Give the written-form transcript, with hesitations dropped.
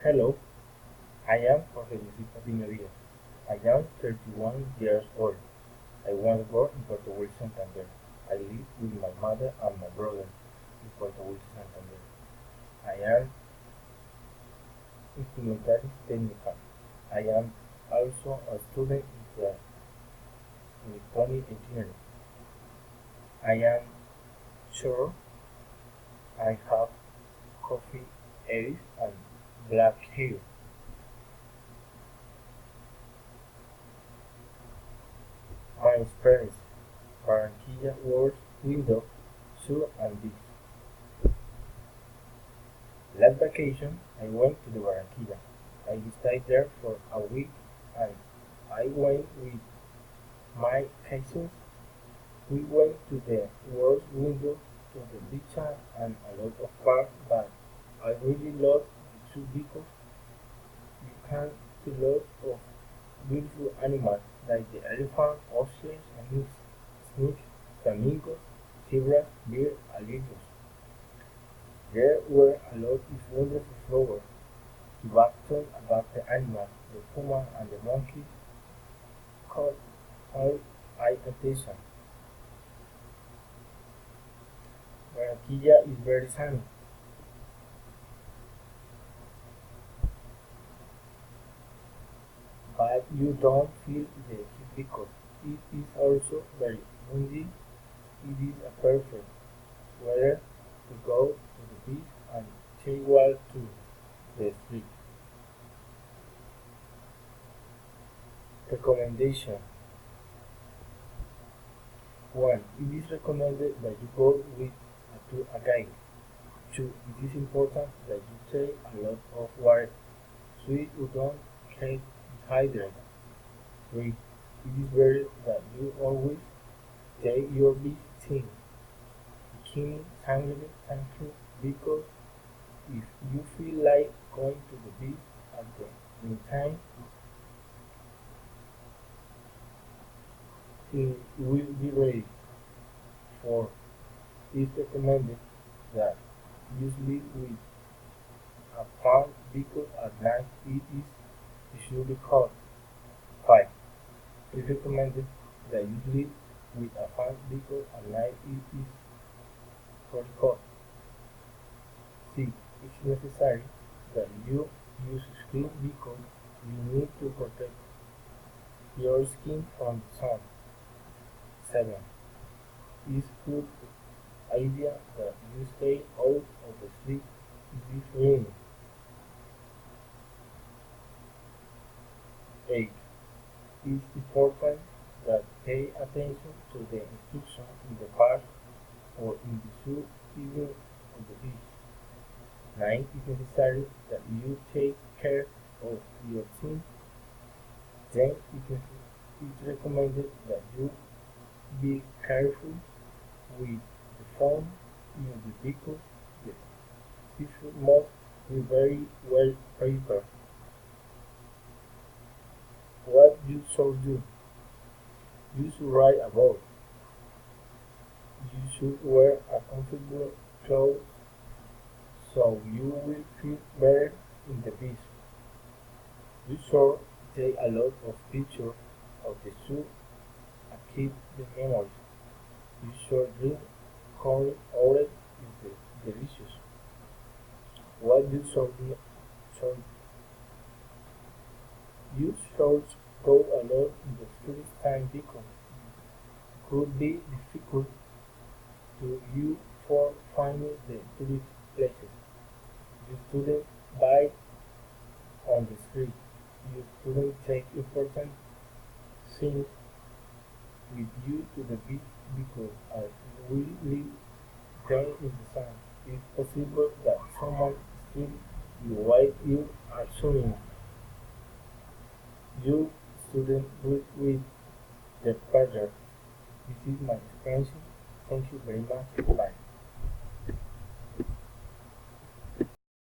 Hello, I am Jorge Luisito Díaz. I am 31 years old. I was born in Puerto Wilson, Santander. I live with my mother and my brother in Puerto Wilson, Santander. I am instrumentalist technical. I am also a student in the electronic engineering. I am sure I have coffee eyes and black hair. My experience: Barranquilla World Window, Sur and Beach. Last vacation, I went to the Barranquilla. I stayed there for a week and I went with my cousins. We went to the world window, to the beach and a lot of parks, but I really love the zoo because you can see lots of beautiful animals like the elephant, ostriches, and snakes, flamingos, zebras, bear, and lilies. There were a lot of wonderful flowers. The Watson about the animals, the puma and the monkey caught all eye attention. Barranquilla is very sunny, but you don't feel the heat because it is also very windy. It is a perfect weather to go to the beach and take walk to the street. Recommendation: 1. It is recommended that you go with a guide. 2. It is important that you take a lot of water so you don't get dehydrated. 3. It is better that you always take your bikini, sunglasses because if you feel like going to the beach at the meantime, it will be ready. 4. It is recommended that you sleep with a fan because at night it is usually hot. 5. It is recommended that you sleep with a fan because at night it is very hot. 6. It is necessary that you use sunscreen because you need to protect your skin from the sun. 7. It is good idea that you stay out of the street if it is raining. 8. It is important that pay attention to the instructions in the park or in the zoo, even on the beach. 9. It is necessary that you take care of your team. 10. It is recommended that you be careful with the phone in the vehicle. The seafood must be very well prepared. What you should do: you should ride a boat. You should wear a comfortable clothes so you will feel better in the beach. You should take a lot of pictures of the zoo and keep the memories. You should drink corn oil is delicious. What should you should go alone in the tourist time because it could be difficult to you for finding the tourist places. You shouldn't buy on the street. You shouldn't take important things with you to the beach because as we live there in the sun, it's possible that someone steals you while you are swimming. You shouldn't do it with the partner. This is my experience. Thank you very much. Bye.